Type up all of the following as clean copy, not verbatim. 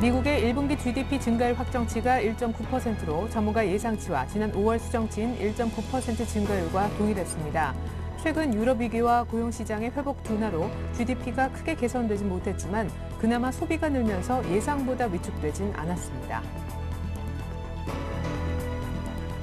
미국의 1분기 GDP 증가율 확정치가 1.9%로 전문가 예상치와 지난 5월 수정치인 1.9% 증가율과 동일했습니다. 최근 유럽 위기와 고용시장의 회복 둔화로 GDP가 크게 개선되지 못했지만 그나마 소비가 늘면서 예상보다 위축되진 않았습니다.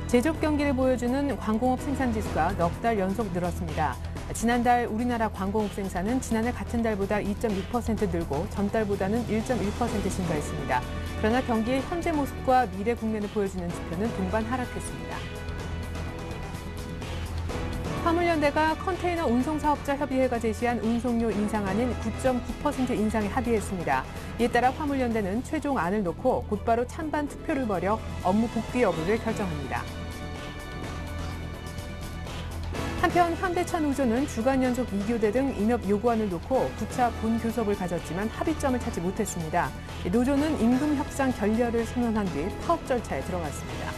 제조업 경기를 보여주는 광공업 생산지수가 넉 달 연속 늘었습니다. 지난달 우리나라 광공업 생산은 지난해 같은 달보다 2.6% 늘고 전달보다는 1.1% 증가했습니다. 그러나 경기의 현재 모습과 미래 국면을 보여주는 지표는 동반 하락했습니다. 화물연대가 컨테이너 운송사업자 협의회가 제시한 운송료 인상안인 9.9% 인상에 합의했습니다. 이에 따라 화물연대는 최종 안을 놓고 곧바로 찬반 투표를 벌여 업무 복귀 여부를 결정합니다. 한편 현대차노조는 주간 연속 2교대 등 임협 요구안을 놓고 9차 본교섭을 가졌지만 합의점을 찾지 못했습니다. 노조는 임금 협상 결렬을 선언한 뒤 파업 절차에 들어갔습니다.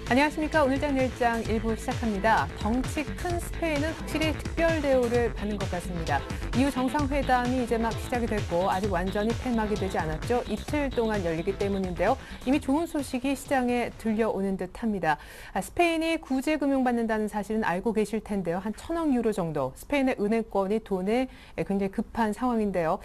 안녕하십니까. 오늘장 내일장 1부 시작합니다. 덩치 큰 스페인은 확실히 특별 대우를 받는 것 같습니다. EU 정상회담이 이제 막 시작이 됐고 아직 완전히 폐막이 되지 않았죠. 이틀 동안 열리기 때문인데요. 이미 좋은 소식이 시장에 들려오는 듯합니다. 스페인이 구제 금융받는다는 사실은 알고 계실 텐데요. 한 1,000억 유로 정도 스페인의 은행권이 돈에 굉장히 급한 상황인데요.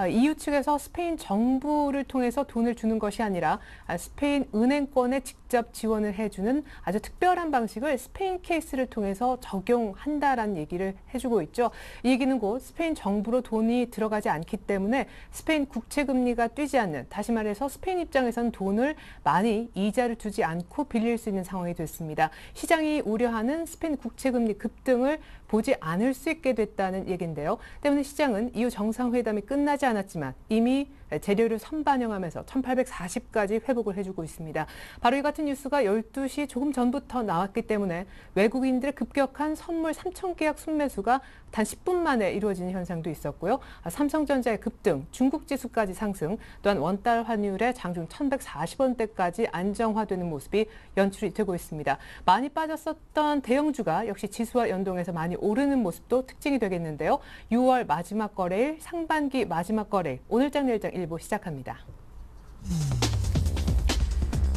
EU 측에서 스페인 정부를 통해서 돈을 주는 것이 아니라 스페인 은행권에 직접 지원을 해주는 아주 특별한 방식을 스페인 케이스를 통해서 적용한다라는 얘기를 해주고 있죠. 이 얘기는 곧 스페인 정부로 돈이 들어가지 않기 때문에 스페인 국채 금리가 뛰지 않는, 다시 말해서 스페인 입장에서는 돈을 많이 이자를 주지 않고 빌릴 수 있는 상황이 됐습니다. 시장이 우려하는 스페인 국채 금리 급등을 보지 않을 수 있게 됐다는 얘기인데요. 때문에 시장은 EU 정상회담이 끝나지 않았지만 이미 재료를 선반영하면서 1840까지 회복을 해주고 있습니다. 바로 이 같은 뉴스가 12시 조금 전부터 나왔기 때문에 외국인들의 급격한 선물 3천 계약 순매수가 단 10분 만에 이루어지는 현상도 있었고요. 삼성전자의 급등, 중국 지수까지 상승, 또한 원달 환율의 장중 1,140원대까지 안정화되는 모습이 연출이 되고 있습니다. 많이 빠졌었던 대형주가 역시 지수와 연동해서 많이 오르는 모습도 특징이 되겠는데요. 6월 마지막 거래일, 상반기 마지막 거래일, 오늘장 내일장 일부 시작합니다.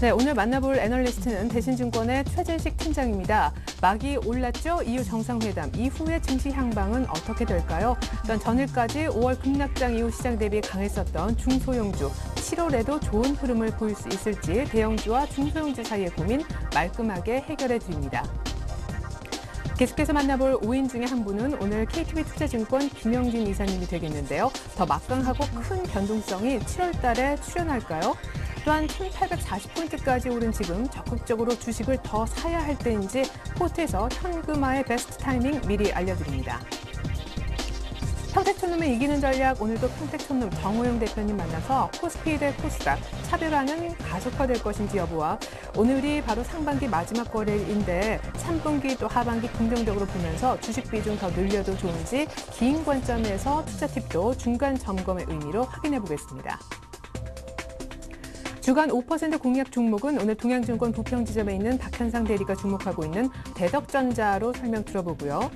네, 오늘 만나볼 애널리스트는 대신증권의 최재식 팀장입니다. 막이 올랐죠? EU 정상회담 이후의 증시 향방은 어떻게 될까요? 또한 전일까지 5월 급락장 이후 시장 대비 강했었던 중소형주, 7월에도 좋은 흐름을 보일 수 있을지 대형주와 중소형주 사이의 고민 말끔하게 해결해 드립니다. 계속해서 만나볼 5인 중에 한 분은 오늘 KTB 투자증권 김영진 이사님이 되겠는데요. 더 막강하고 큰 변동성이 7월 달에 출현할까요? 또한 1,840포인트까지 오른 지금 적극적으로 주식을 더 사야 할 때인지 포트에서 현금화의 베스트 타이밍 미리 알려드립니다. 평택촌놈의 이기는 전략, 오늘도 평택촌놈 정호영 대표님 만나서 코스피 대 코스닥 차별화는 가속화될 것인지 여부와 오늘이 바로 상반기 마지막 거래일인데 3분기 또 하반기 긍정적으로 보면서 주식 비중 더 늘려도 좋은지 긴 관점에서 투자 팁도 중간 점검의 의미로 확인해 보겠습니다. 주간 5% 공략 종목은 오늘 동양증권 부평지점에 있는 박현상 대리가 주목하고 있는 대덕전자로 설명 들어보고요.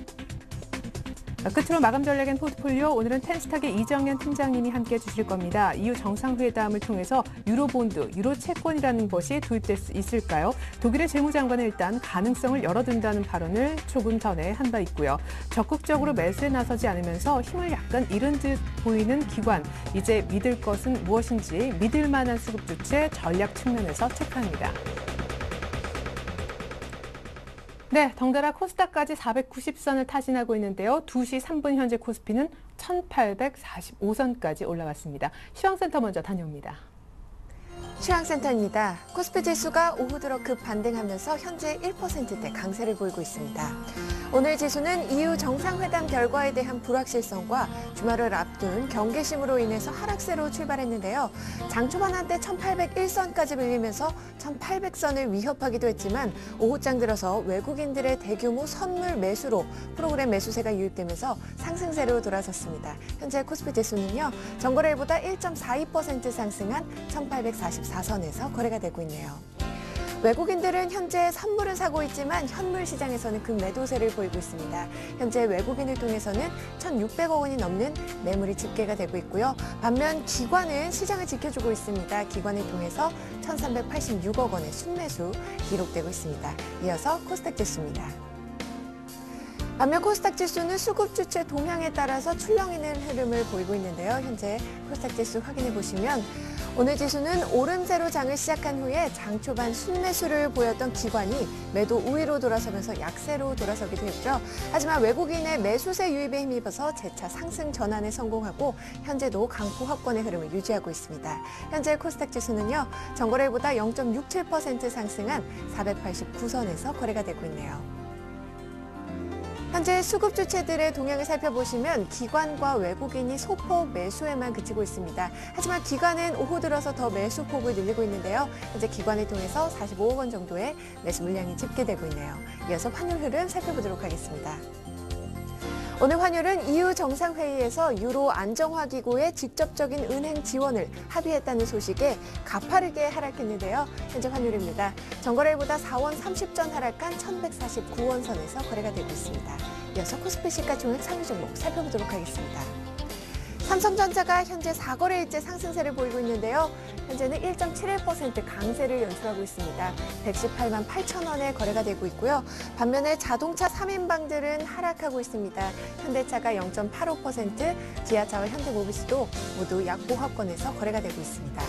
끝으로 마감 전략엔 포트폴리오, 오늘은 텐스탁의 이정현 팀장님이 함께해 주실 겁니다. EU 정상회담을 통해서 유로본드, 유로채권이라는 것이 도입될 수 있을까요? 독일의 재무장관은 일단 가능성을 열어둔다는 발언을 조금 전에 한 바 있고요. 적극적으로 매수에 나서지 않으면서 힘을 약간 잃은 듯 보이는 기관, 이제 믿을 것은 무엇인지 믿을 만한 수급 주체 전략 측면에서 체크합니다. 네, 덩달아 코스닥까지 490선을 타진하고 있는데요. 2시 3분 현재 코스피는 1,845선까지 올라갔습니다. 시황센터 먼저 다녀옵니다. 시황센터입니다. 코스피 지수가 오후 들어 급반등하면서 현재 1%대 강세를 보이고 있습니다. 오늘 지수는 EU 정상회담 결과에 대한 불확실성과 주말을 앞둔 경계심으로 인해서 하락세로 출발했는데요. 장 초반 한때 1,801선까지 밀리면서 1,800선을 위협하기도 했지만 오후장 들어서 외국인들의 대규모 선물 매수로 프로그램 매수세가 유입되면서 상승세로 돌아섰습니다. 현재 코스피 지수는요, 전거래일보다 1.42% 상승한 1,844선에서 거래가 되고 있네요. 외국인들은 현재 선물은 사고 있지만 현물 시장에서는 급매도세를 보이고 있습니다. 현재 외국인을 통해서는 1,600억 원이 넘는 매물이 집계가 되고 있고요. 반면 기관은 시장을 지켜주고 있습니다. 기관을 통해서 1,386억 원의 순매수 기록되고 있습니다. 이어서 코스닥 지수입니다. 반면 코스닥 지수는 수급 주체 동향에 따라서 출렁이는 흐름을 보이고 있는데요. 현재 코스닥 지수 확인해 보시면 오늘 지수는 오름세로 장을 시작한 후에 장 초반 순매수를 보였던 기관이 매도 우위로 돌아서면서 약세로 돌아서기도 했죠. 하지만 외국인의 매수세 유입에 힘입어서 재차 상승 전환에 성공하고 현재도 강포 확권의 흐름을 유지하고 있습니다. 현재 코스닥 지수는요, 전거래일보다 0.67% 상승한 489선에서 거래가 되고 있네요. 현재 수급 주체들의 동향을 살펴보시면 기관과 외국인이 소폭 매수에만 그치고 있습니다. 하지만 기관은 오후 들어서 더 매수폭을 늘리고 있는데요. 현재 기관을 통해서 45억 원 정도의 매수 물량이 집계되고 있네요. 이어서 환율 흐름 살펴보도록 하겠습니다. 오늘 환율은 EU 정상회의에서 유로 안정화기구의 직접적인 은행 지원을 합의했다는 소식에 가파르게 하락했는데요. 현재 환율입니다. 전거래일보다 4원 30전 하락한 1,149원 선에서 거래가 되고 있습니다. 이어서 코스피 시가총액 상위 종목 살펴보도록 하겠습니다. 삼성전자가 현재 4거래일째 상승세를 보이고 있는데요. 현재는 1.71% 강세를 연출하고 있습니다. 118만 8천 원에 거래가 되고 있고요. 반면에 자동차 3인방들은 하락하고 있습니다. 현대차가 0.85%, 기아차와 현대모비스도 모두 약보합권에서 거래가 되고 있습니다.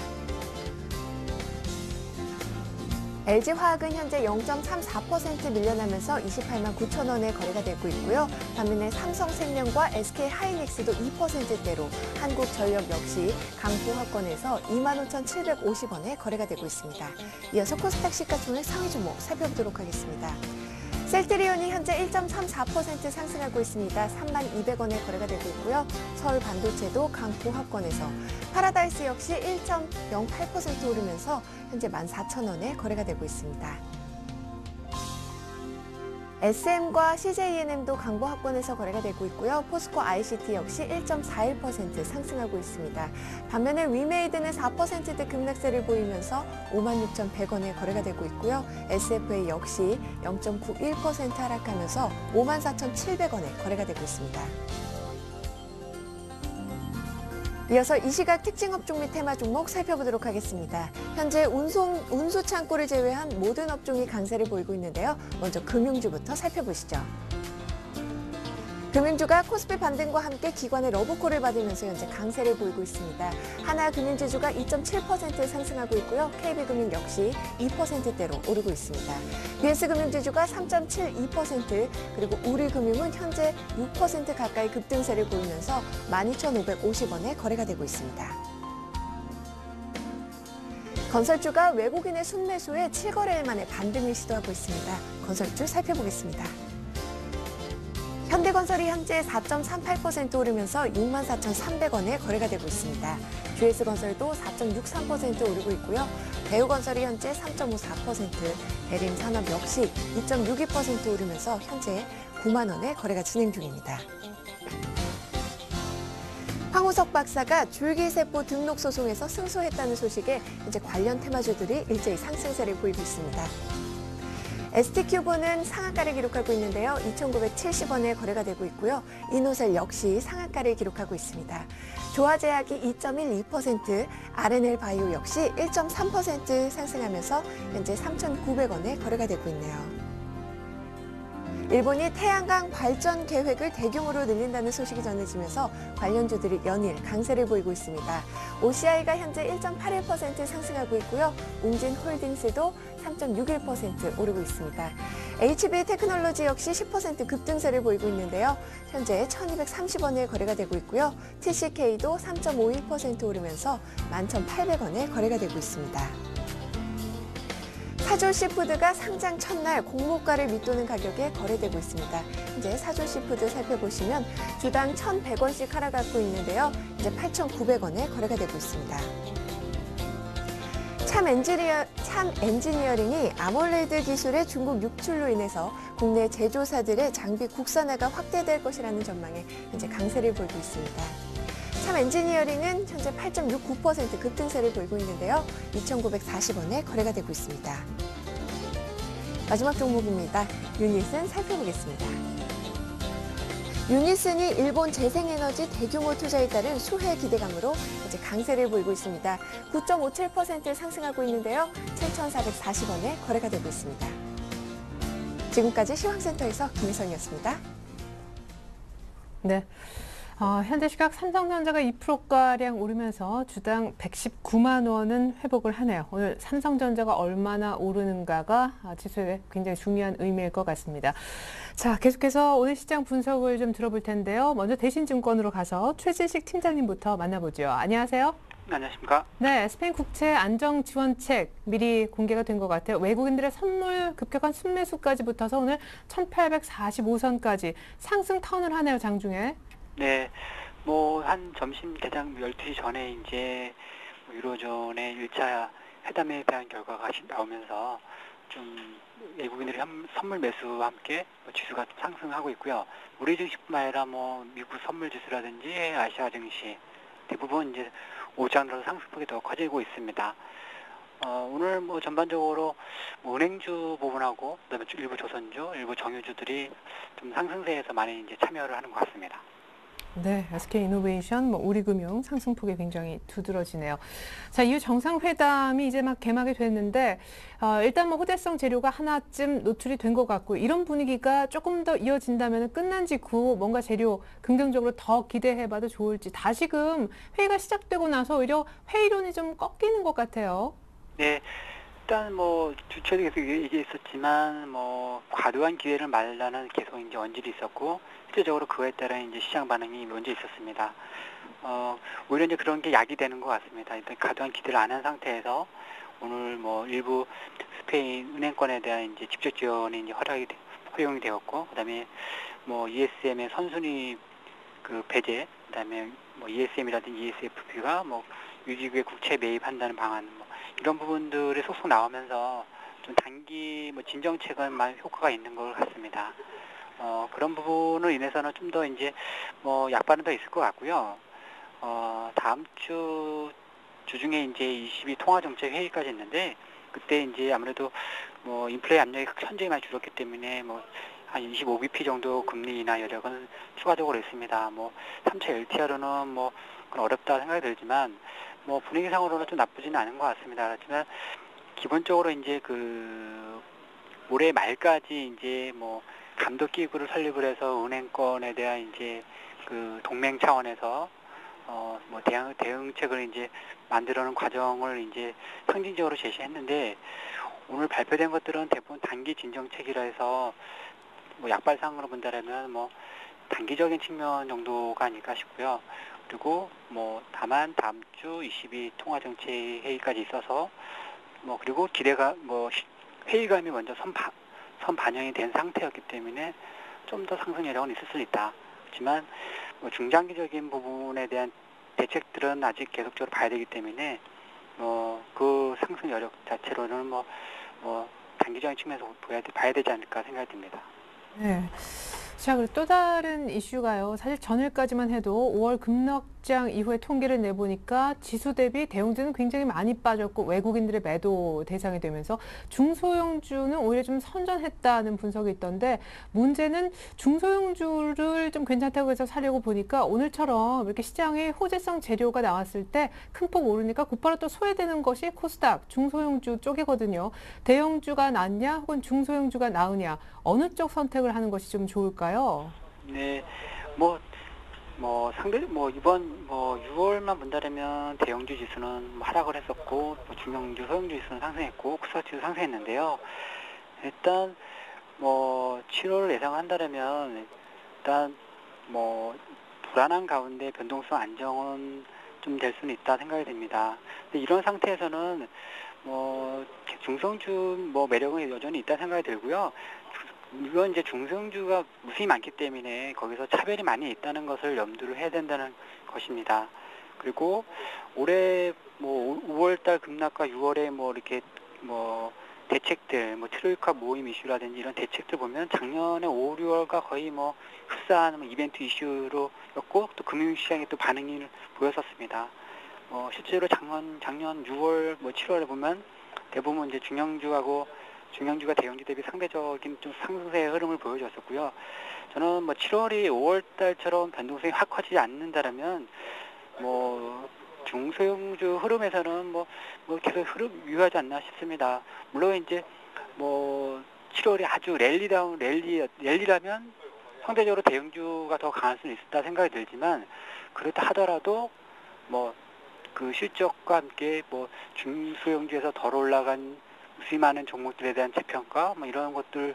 LG화학은 현재 0.34% 밀려나면서 28만 9천 원에 거래가 되고 있고요. 반면에 삼성생명과 SK하이닉스도 2%대로, 한국전력 역시 강보합권에서 25,750원에 거래가 되고 있습니다. 이어서 코스닥 시가총액 상위 종목 살펴보도록 하겠습니다. 셀트리온이 현재 1.34% 상승하고 있습니다. 32,200원에 거래가 되고 있고요. 서울반도체도 강보합권에서, 파라다이스 역시 1.08% 오르면서 현재 14,000원에 거래가 되고 있습니다. SM과 CJENM도 강보합권에서 거래가 되고 있고요. 포스코 ICT 역시 1.41% 상승하고 있습니다. 반면에 위메이드는 4%대 급락세를 보이면서 56,100원에 거래가 되고 있고요. SFA 역시 0.91% 하락하면서 54,700원에 거래가 되고 있습니다. 이어서 이 시각 특징 업종 및 테마 종목 살펴보도록 하겠습니다. 현재 운수 창고를 제외한 모든 업종이 강세를 보이고 있는데요. 먼저 금융주부터 살펴보시죠. 금융주가 코스피 반등과 함께 기관의 러브콜을 받으면서 현재 강세를 보이고 있습니다. 하나금융지주가 2.7% 상승하고 있고요. KB금융 역시 2%대로 오르고 있습니다. BS금융지주가 3.72%, 그리고 우리금융은 현재 6% 가까이 급등세를 보이면서 12,550원에 거래가 되고 있습니다. 건설주가 외국인의 순매수에 7거래일 만에 반등을 시도하고 있습니다. 건설주 살펴보겠습니다. 현대건설이 현재 4.38% 오르면서 64,300원에 거래가 되고 있습니다. GS건설도 4.63% 오르고 있고요. 대우건설이 현재 3.54%, 대림산업 역시 2.62% 오르면서 현재 9만 원에 거래가 진행 중입니다. 황우석 박사가 줄기세포 등록 소송에서 승소했다는 소식에 이제 관련 테마주들이 일제히 상승세를 보이고 있습니다. ST큐브는 상한가를 기록하고 있는데요. 2,970원에 거래가 되고 있고요. 이노셀 역시 상한가를 기록하고 있습니다. 조화제약이 2.12%, RNL바이오 역시 1.3% 상승하면서 현재 3,900원에 거래가 되고 있네요. 일본이 태양광 발전 계획을 대규모로 늘린다는 소식이 전해지면서 관련주들이 연일 강세를 보이고 있습니다. OCI가 현재 1.81% 상승하고 있고요. 웅진홀딩스도 3.61% 오르고 있습니다. HB테크놀로지 역시 10% 급등세를 보이고 있는데요. 현재 1,230원에 거래가 되고 있고요. TCK도 3.51% 오르면서 11,800원에 거래가 되고 있습니다. 사졸시푸드가 상장 첫날 공모가를 밑도는 가격에 거래되고 있습니다. 이제 사졸시푸드 살펴보시면 주당 1,100원씩 하락하고 있는데요. 이제 8,900원에 거래가 되고 있습니다. 참 엔지니어링이 아몰레드 기술의 중국 유출로 인해서 국내 제조사들의 장비 국산화가 확대될 것이라는 전망에 현재 강세를 보이고 있습니다. 참 엔지니어링은 현재 8.69% 급등세를 보이고 있는데요. 2,940원에 거래가 되고 있습니다. 마지막 종목입니다. 유닛은 살펴보겠습니다. 유닛은이 일본 재생에너지 대규모 투자에 따른 수혜 기대감으로 이제 강세를 보이고 있습니다. 9.57% 상승하고 있는데요. 7,440원에 거래가 되고 있습니다. 지금까지 시황센터에서 김희선이었습니다. 네. 현재 시각 삼성전자가 2%가량 오르면서 주당 119만 원은 회복을 하네요. 오늘 삼성전자가 얼마나 오르는가가 지수에 굉장히 중요한 의미일 것 같습니다. 자, 계속해서 오늘 시장 분석을 좀 들어볼 텐데요. 먼저 대신증권으로 가서 최진식 팀장님부터 만나보죠. 안녕하세요. 네, 안녕하십니까? 네, 스페인 국채 안정 지원책 미리 공개가 된 것 같아요. 외국인들의 선물 급격한 순매수까지 붙어서 오늘 1845선까지 상승 턴을 하네요, 장중에. 네, 뭐 한 점심 대장 12시 전에 이제 유로존의 1차 회담에 대한 결과가 나오면서 좀 외국인들의 선물 매수와 함께 지수가 상승하고 있고요. 우리 증시뿐만 아니라 뭐 미국 선물 지수라든지 아시아 증시 대부분 이제 오장으로 상승폭이 더 커지고 있습니다. 오늘 뭐 전반적으로 뭐 은행주 부분하고 그다음에 일부 조선주, 일부 정유주들이 좀 상승세에서 많이 이제 참여를 하는 것 같습니다. 네, SK이노베이션, 우리금융 상승폭이 굉장히 두드러지네요. 자, 이후 정상회담이 이제 막 개막이 됐는데 일단 호재성 재료가 하나쯤 노출이 된 것 같고 이런 분위기가 조금 더 이어진다면 끝난 직후 뭔가 재료 긍정적으로 더 기대해봐도 좋을지 다시금 회의가 시작되고 나서 오히려 회의론이 좀 꺾이는 것 같아요. 네, 일단 뭐 주초에도 계속 얘기했었지만 뭐 과도한 기대를 말라는 계속 이제 언질이 있었고 실제적으로 그거에 따라 이제 시장 반응이 먼저 있었습니다. 오히려 이제 그런 게 약이 되는 것 같습니다. 일단 과도한 기대를 안 한 상태에서 오늘 뭐 일부 스페인 은행권에 대한 이제 직접 지원이 이제 허용이 되었고, 그다음에 뭐 ESM의 선순위 그 배제, 그다음에 뭐 ESM이라든지 ESFP가 뭐 유지국의 국채 매입한다는 방안, 뭐 이런 부분들이 속속 나오면서 좀 단기 뭐 진정책은 많이 효과가 있는 것 같습니다. 그런 부분으로 인해서는 좀 더 이제 뭐 약발은 더 있을 것 같고요. 다음 주 주중에 이제 22 통화정책 회의까지 있는데 그때 이제 아무래도 뭐 인플레 압력이 현저히 많이 줄었기 때문에 뭐 한 25bp 정도 금리 인하 여력은 추가적으로 있습니다. 뭐 3차 LTR로는 뭐 그건 어렵다 생각이 들지만 뭐 분위기상으로는 좀 나쁘지는 않은 것 같습니다. 그렇지만 기본적으로 이제 그 올해 말까지 이제 뭐 감독 기구를 설립을 해서 은행권에 대한 이제 그 동맹 차원에서 뭐 대응책을 이제 만들어놓은 과정을 이제 상징적으로 제시했는데 오늘 발표된 것들은 대부분 단기 진정책이라 해서 뭐 약발상으로 본다라면 뭐 단기적인 측면 정도가 아닐까 싶고요. 그리고 뭐 다만 다음 주 22 통화정책 회의까지 있어서 뭐 그리고 기대가 뭐 회의감이 먼저 선 반영이 된 상태였기 때문에 좀 더 상승 여력은 있을 수 있다. 그렇지만 뭐 중장기적인 부분에 대한 대책들은 아직 계속적으로 봐야 되기 때문에 그 상승 여력 자체로는 뭐 단기적인 측면에서 봐야 되지 않을까 생각이 듭니다. 네. 자, 그리고 또 다른 이슈가요. 사실 전일까지만 해도 5월 급락장 이후에 통계를 내보니까 지수 대비 대형주는 굉장히 많이 빠졌고 외국인들의 매도 대상이 되면서 중소형주는 오히려 좀 선전했다는 분석이 있던데 문제는 중소형주를 좀 괜찮다고 해서 사려고 보니까 오늘처럼 이렇게 시장에 호재성 재료가 나왔을 때 큰 폭 오르니까 곧바로 또 소외되는 것이 코스닥 중소형주 쪽이거든요. 대형주가 낫냐 혹은 중소형주가 나으냐 어느 쪽 선택을 하는 것이 좀 좋을까요? 네, 상대 이번 6월만 본다면 대형주 지수는 하락을 했었고 중형주, 소형주 지수는 상승했고 코스닥 지수 상승했는데요. 일단 7월 예상한다면 일단 불안한 가운데 변동성 안정은 좀 될 수는 있다 생각이 됩니다. 근데 이런 상태에서는 중성주 매력은 여전히 있다 생각이 들고요. 이건 이제 중성주가 무수히 많기 때문에 거기서 차별이 많이 있다는 것을 염두를 해야 된다는 것입니다. 그리고 올해 5월달 급락과 6월에 이렇게 대책들, 트로이카 모임 이슈라든지 이런 대책들 보면 작년에 5, 6월과 거의 흡사한 이벤트 이슈로였고 또 금융시장에 또 반응을 보였었습니다. 실제로 작년 6월, 7월에 보면 대부분 이제 중형주하고 중형주가 대형주 대비 상대적인 좀 상승세의 흐름을 보여줬었고요. 저는 뭐 7월이 5월 달처럼 변동성이 확 커지지 않는다라면 뭐 중소형주 흐름에서는 뭐 계속 흐름 유효하지 않나 싶습니다. 물론 이제 뭐 7월이 아주 랠리라면 상대적으로 대형주가 더 강할 수는 있다 생각이 들지만, 그렇다 하더라도 뭐 그 실적과 함께 뭐 중소형주에서 덜 올라간 수익 많은 종목들에 대한 재평가 뭐 이런 것들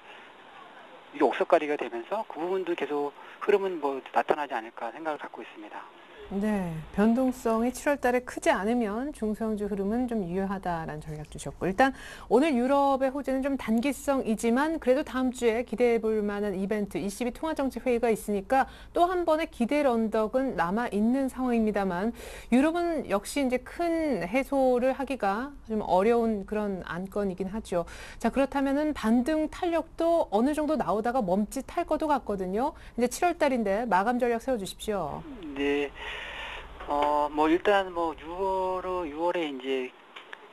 이 옥석가리가 되면서 그 부분도 계속 흐름은 뭐 나타나지 않을까 생각을 갖고 있습니다. 네, 변동성이 7월 달에 크지 않으면 중소형주 흐름은 좀 유효하다라는 전략 주셨고, 일단 오늘 유럽의 호재는 좀 단기성이지만 그래도 다음 주에 기대해 볼 만한 이벤트 ECB 통화정책회의가 있으니까 또 한 번의 기대의 언덕은 남아 있는 상황입니다만, 유럽은 역시 이제 큰 해소를 하기가 좀 어려운 그런 안건이긴 하죠. 자, 그렇다면은 반등 탄력도 어느 정도 나오다가 멈칫할 것도 같거든요. 이제 7월 달인데 마감 전략 세워 주십시오. 네. 뭐 일단 뭐 6월에 이제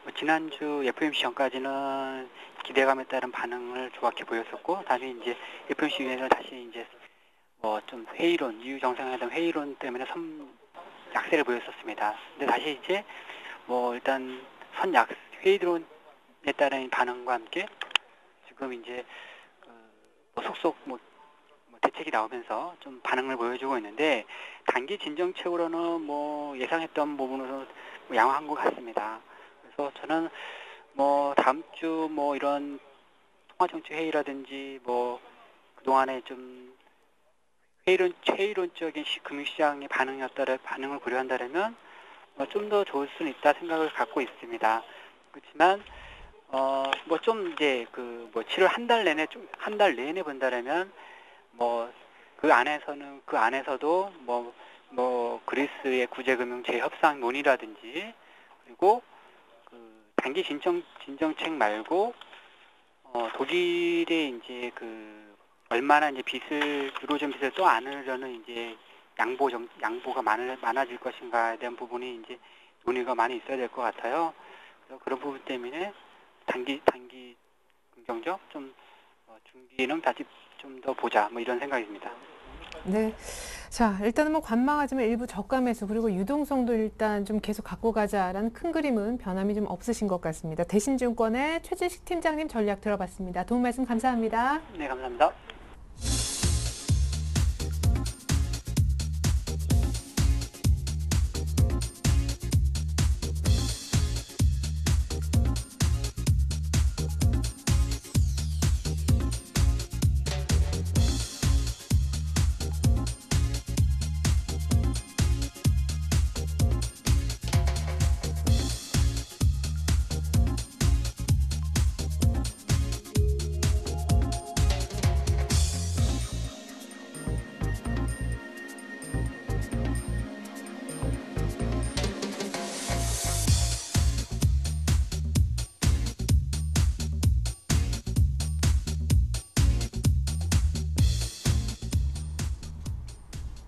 뭐 지난주 FOMC 전까지는 기대감에 따른 반응을 좋게 보였었고, 다시 이제 FOMC 위에서 다시 이제 뭐 좀 회의론, EU 정상회담 회의론 때문에 약세를 보였었습니다. 근데 다시 이제 뭐 일단 회의론에 따른 반응과 함께 지금 이제 뭐 속속 대책이 나오면서 좀 반응을 보여주고 있는데, 단기 진정책으로는 뭐 예상했던 부분으로 뭐 양호한 것 같습니다. 그래서 저는 뭐 다음 주 뭐 이런 통화정책 회의라든지 뭐 그동안에 좀 회의론적인 금융시장의 반응을 고려한다면 좀 더 좋을 수는 있다 생각을 갖고 있습니다. 그렇지만 뭐 좀 이제 그 뭐 7월 한 달 내내 본다라면 뭐 그 안에서도 뭐 그리스의 구제금융 재협상 논의라든지, 그리고 그 단기 진정책 말고 독일의 이제 그 얼마나 이제 유로존 빚을 또 안으려는 이제 양보가 많아질 것인가에 대한 부분이 이제 논의가 많이 있어야 될 것 같아요. 그래서 그런 부분 때문에 단기 긍정적, 좀 중기는 다시 좀 더 보자, 뭐 이런 생각입니다. 네. 자, 일단은 뭐 관망하지만 일부 저가 매수 그리고 유동성도 일단 좀 계속 갖고 가자라는 큰 그림은 변함이 좀 없으신 것 같습니다. 대신증권의 최진식 팀장님 전략 들어봤습니다. 도움 말씀 감사합니다. 네, 감사합니다.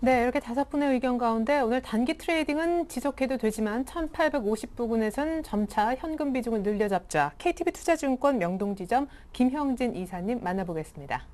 네, 이렇게 5분의 의견 가운데 오늘 단기 트레이딩은 지속해도 되지만 1850부근에선 점차 현금 비중을 늘려잡자. KTB 투자증권 명동지점 김형진 이사님 만나보겠습니다.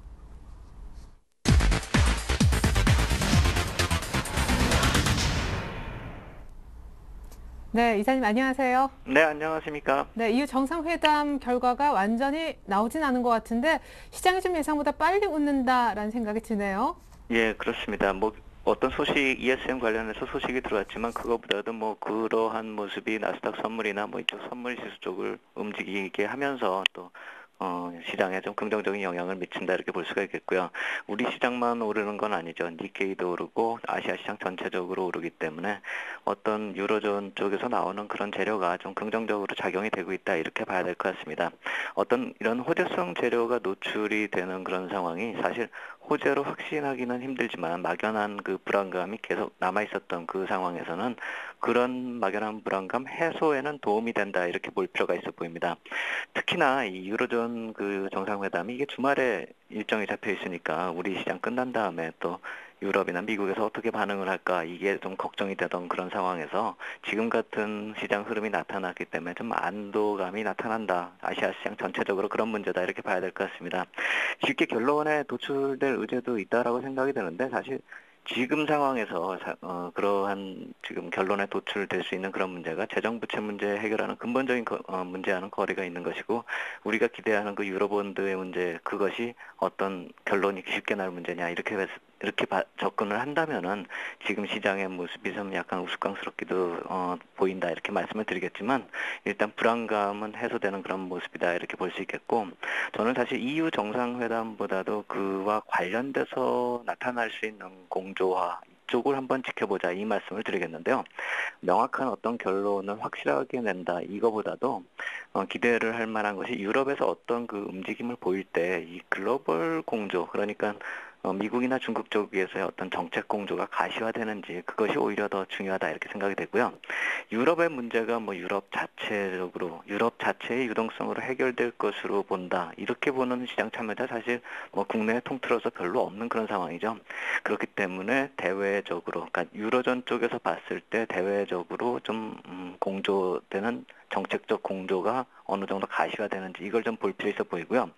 네, 이사님 안녕하세요. 네, 안녕하십니까. 네, 이후 정상회담 결과가 완전히 나오진 않은 것 같은데 시장이 좀 예상보다 빨리 웃는다라는 생각이 드네요. 예, 그렇습니다. 뭐 어떤 ESM 관련해서 소식이 들어왔지만 그거보다도 뭐 그러한 모습이 나스닥 선물이나 뭐 이쪽 선물 지수 쪽을 움직이게 하면서 또 시장에 좀 긍정적인 영향을 미친다 이렇게 볼 수가 있겠고요. 우리 시장만 오르는 건 아니죠. 니케이도 오르고 아시아 시장 전체적으로 오르기 때문에 어떤 유로존 쪽에서 나오는 그런 재료가 좀 긍정적으로 작용이 되고 있다 이렇게 봐야 될 것 같습니다. 어떤 이런 호재성 재료가 노출이 되는 그런 상황이 사실 호재로 확신하기는 힘들지만 막연한 그 불안감이 계속 남아있었던 그 상황에서는 그런 막연한 불안감 해소에는 도움이 된다 이렇게 볼 필요가 있어 보입니다. 특히나 이 유로존 그 정상회담이 이게 주말에 일정이 잡혀 있으니까 우리 시장 끝난 다음에 또 유럽이나 미국에서 어떻게 반응을 할까 이게 좀 걱정이 되던 그런 상황에서 지금 같은 시장 흐름이 나타났기 때문에 좀 안도감이 나타난다. 아시아 시장 전체적으로 그런 문제다 이렇게 봐야 될 것 같습니다. 쉽게 결론에 도출될 의제도 있다라고 생각이 드는데 사실 지금 상황에서 그러한 지금 결론에 도출될 수 있는 그런 문제가 재정부채 문제 해결하는 근본적인 문제와는 거리가 있는 것이고 우리가 기대하는 그 유로본드의 문제 그것이 어떤 결론이 쉽게 날 문제냐 이렇게 접근을 한다면은 지금 시장의 모습이 좀 약간 우스꽝스럽기도 보인다 이렇게 말씀을 드리겠지만 일단 불안감은 해소되는 그런 모습이다 이렇게 볼 수 있겠고 저는 사실 EU 정상회담보다도 그와 관련돼서 나타날 수 있는 공조화 이쪽을 한번 지켜보자 이 말씀을 드리겠는데요. 명확한 어떤 결론을 확실하게 낸다 이거보다도 기대를 할 만한 것이 유럽에서 어떤 그 움직임을 보일 때 이 글로벌 공조 그러니까 미국이나 중국 쪽에서의 어떤 정책 공조가 가시화되는지 그것이 오히려 더 중요하다 이렇게 생각이 되고요. 유럽의 문제가 뭐 유럽 자체의 유동성으로 해결될 것으로 본다. 이렇게 보는 시장 참여자 사실 뭐 국내에 통틀어서 별로 없는 그런 상황이죠. 그렇기 때문에 대외적으로 그러니까 유로존 쪽에서 봤을 때 대외적으로 좀 공조되는 정책적 공조가 어느 정도 가시화되는지 이걸 좀 볼 필요 있어 보이고요.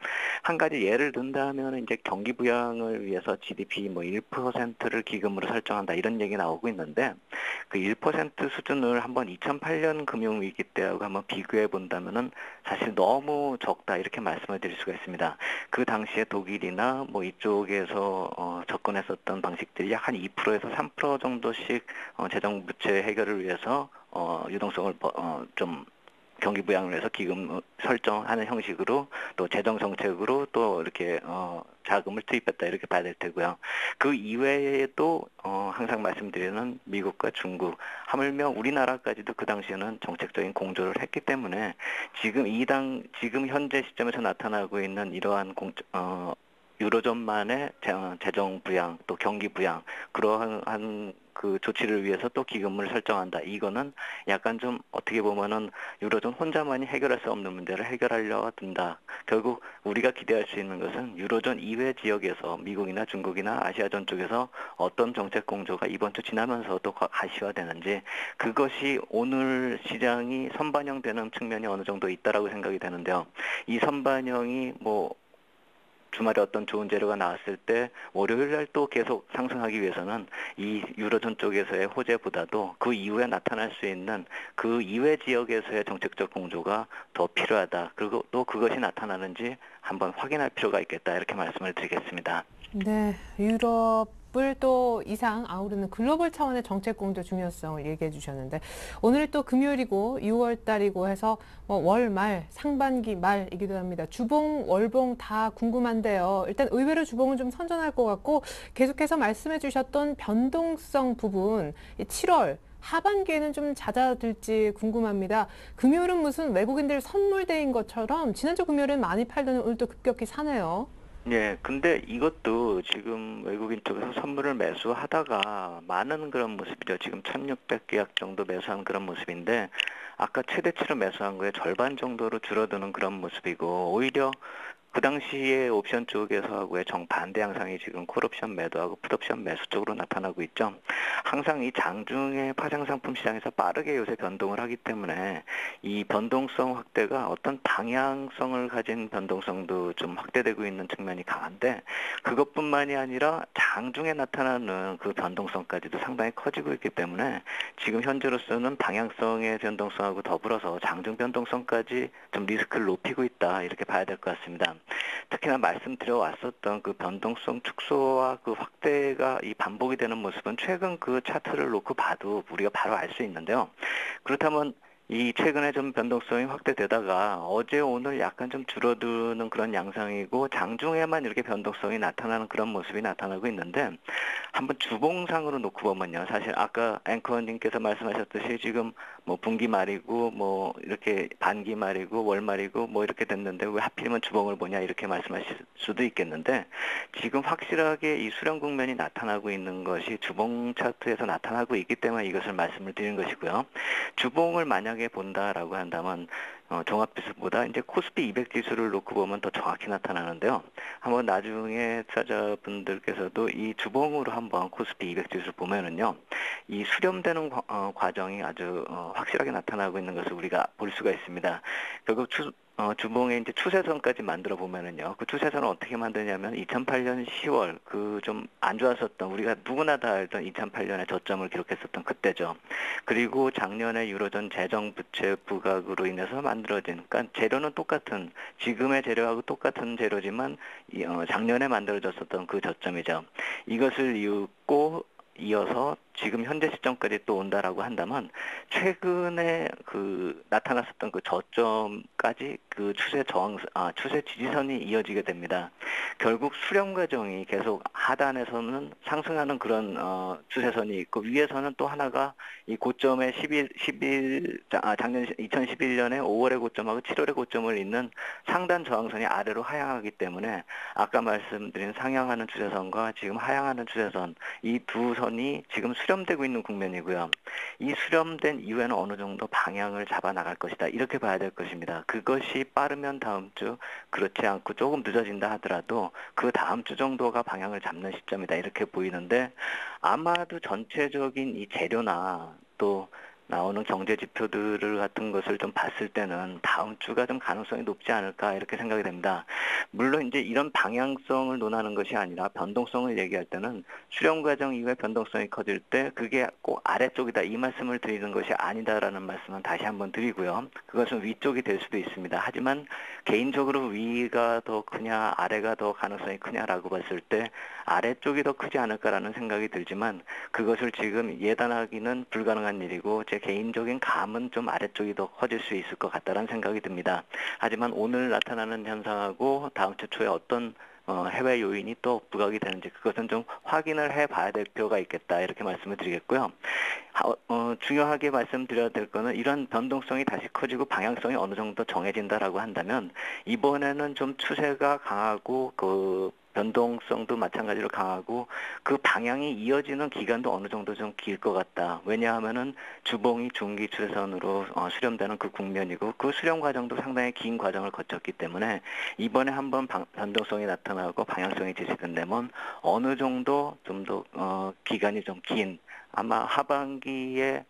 한 가지 예를 든다면 이제 경기 부양을 위해서 GDP 뭐 1%를 기금으로 설정한다 이런 얘기 나오고 있는데 그 1% 수준을 한번 2008년 금융위기 때하고 한번 비교해 본다면은 사실 너무 적다 이렇게 말씀을 드릴 수가 있습니다. 그 당시에 독일이나 뭐 이쪽에서 접근했었던 방식들이 약 한 2%에서 3% 정도씩 재정 부채 해결을 위해서 유동성을 좀 경기 부양을 위해서 기금 설정하는 형식으로 또 재정 정책으로 또 이렇게 자금을 투입했다 이렇게 봐야 될 테고요. 그 이외에도 항상 말씀드리는 미국과 중국 하물며 우리나라까지도 그 당시에는 정책적인 공조를 했기 때문에 지금 현재 시점에서 나타나고 있는 이러한 유로존만의 재정 부양 또 경기 부양 그러한 그 조치를 위해서 또 기금을 설정한다. 이거는 약간 좀 어떻게 보면은 유로존 혼자만이 해결할 수 없는 문제를 해결하려 든다. 결국 우리가 기대할 수 있는 것은 유로존 이외 지역에서 미국이나 중국이나 아시아존 쪽에서 어떤 정책 공조가 이번 주 지나면서도 가시화되는지 그것이 오늘 시장이 선반영되는 측면이 어느 정도 있다라고 생각이 되는데요. 이 선반영이 뭐 주말에 어떤 좋은 재료가 나왔을 때 월요일 날 또 계속 상승하기 위해서는 이 유로존 쪽에서의 호재보다도 그 이후에 나타날 수 있는 그 이외 지역에서의 정책적 공조가 더 필요하다. 그리고 또 그것이 나타나는지 한번 확인할 필요가 있겠다. 이렇게 말씀을 드리겠습니다. 네, 유럽을 또 이상 아우르는 글로벌 차원의 정책 공조 중요성을 얘기해 주셨는데 오늘 또 금요일이고 6월 달이고 해서 월 말, 상반기 말이기도 합니다. 주봉, 월봉 다 궁금한데요. 일단 의외로 주봉은 좀 선전할 것 같고 계속해서 말씀해 주셨던 변동성 부분 7월 하반기에는 좀 잦아들지 궁금합니다. 금요일은 무슨 외국인들 선물대인 것처럼 지난주 금요일은 많이 팔더니 오늘 또 급격히 사네요. 예, 근데 이것도 지금 외국인 쪽에서 선물을 매수하다가 많은 그런 모습이죠. 지금 1600계약 정도 매수한 그런 모습인데 아까 최대치로 매수한 거에 절반 정도로 줄어드는 그런 모습이고 오히려 그 당시에 옵션 쪽에서하고의 정반대 양상이 지금 콜옵션 매도하고 풋옵션 매수 쪽으로 나타나고 있죠. 항상 이 장중의 파생상품 시장에서 빠르게 요새 변동을 하기 때문에 이 변동성 확대가 어떤 방향성을 가진 변동성도 좀 확대되고 있는 측면이 강한데 그것뿐만이 아니라 장중에 나타나는 그 변동성까지도 상당히 커지고 있기 때문에 지금 현재로서는 방향성의 변동성하고 더불어서 장중 변동성까지 좀 리스크를 높이고 있다 이렇게 봐야 될 것 같습니다. 특히나 말씀드려 왔었던 그 변동성 축소와 그 확대가 이 반복이 되는 모습은 최근 그 차트를 놓고 봐도 우리가 바로 알 수 있는데요. 그렇다면 이 최근에 좀 변동성이 확대되다가 어제 오늘 약간 좀 줄어드는 그런 양상이고 장중에만 이렇게 변동성이 나타나는 그런 모습이 나타나고 있는데 한번 주봉상으로 놓고 보면요. 사실 아까 앵커님께서 말씀하셨듯이 지금 뭐 분기 말이고 뭐 이렇게 반기 말이고 월 말이고 뭐 이렇게 됐는데 왜 하필이면 주봉을 보냐 이렇게 말씀하실 수도 있겠는데 지금 확실하게 이 수렴 국면이 나타나고 있는 것이 주봉 차트에서 나타나고 있기 때문에 이것을 말씀을 드린 것이고요. 주봉을 만약에 본다라고 한다면 종합지수보다 이제 코스피 200 지수를 놓고 보면 더 정확히 나타나는데요. 한번 나중에 투자자분들께서도 이 주봉으로 한번 코스피 200 지수를 보면은요, 이 수렴되는 과정이 아주 확실하게 나타나고 있는 것을 우리가 볼 수가 있습니다. 결국 주봉에 이제 추세선까지 만들어 보면은요, 그 추세선을 어떻게 만드냐면 2008년 10월 그 좀 안 좋았었던, 우리가 누구나 다 알던 2008년에 저점을 기록했었던 그때죠. 그리고 작년에 유로존 재정 부채 부각으로 인해서 만들어진, 그러니까 재료는 똑같은, 지금의 재료하고 똑같은 재료지만 작년에 만들어졌었던 그 저점이죠. 이것을 이어서 지금 현재 시점까지 또 온다라고 한다면, 최근에 그 나타났었던 그 저점까지 그 추세 지지선이 이어지게 됩니다. 결국 수렴 과정이 계속 하단에서는 상승하는 그런 추세선이 있고, 위에서는 또 하나가 이 고점의 작년 2011년에 5월의 고점하고 7월의 고점을 잇는 상단 저항선이 아래로 하향하기 때문에, 아까 말씀드린 상향하는 추세선과 지금 하향하는 추세선, 이 두 선이 지금 수렴되고 있는 국면이고요. 이 수렴된 이후에는 어느 정도 방향을 잡아 나갈 것이다, 이렇게 봐야 될 것입니다. 그것이 빠르면 다음 주, 그렇지 않고 조금 늦어진다 하더라도 그 다음 주 정도가 방향을 잡는 시점이다, 이렇게 보이는데, 아마도 전체적인 이 재료나 또 나오는 경제 지표들 같은 것을 좀 봤을 때는 다음 주가 좀 가능성이 높지 않을까, 이렇게 생각이 됩니다. 물론 이제 이런 방향성을 논하는 것이 아니라 변동성을 얘기할 때는 수렴 과정 이후에 변동성이 커질 때 그게 꼭 아래쪽이다, 이 말씀을 드리는 것이 아니다라는 말씀은 다시 한번 드리고요. 그것은 위쪽이 될 수도 있습니다. 하지만 개인적으로 위가 더 크냐 아래가 더 가능성이 크냐라고 봤을 때 아래쪽이 더 크지 않을까라는 생각이 들지만, 그것을 지금 예단하기는 불가능한 일이고, 제 개인적인 감은 좀 아래쪽이 더 커질 수 있을 것 같다는 생각이 듭니다. 하지만 오늘 나타나는 현상하고 다음 주 초에 어떤 해외 요인이 또 부각이 되는지, 그것은 좀 확인을 해봐야 될 필요가 있겠다, 이렇게 말씀을 드리겠고요. 중요하게 말씀드려야 될 거는, 이런 변동성이 다시 커지고 방향성이 어느 정도 정해진다라고 한다면, 이번에는 좀 추세가 강하고 그 변동성도 마찬가지로 강하고 그 방향이 이어지는 기간도 어느 정도 좀 길 것 같다. 왜냐하면은 주봉이 중기 추세선으로 수렴되는 그 국면이고, 그 수렴 과정도 상당히 긴 과정을 거쳤기 때문에 이번에 한번 변동성이 나타나고 방향성이 제시된다면 어느 정도 좀 더 기간이 좀 긴, 아마 하반기에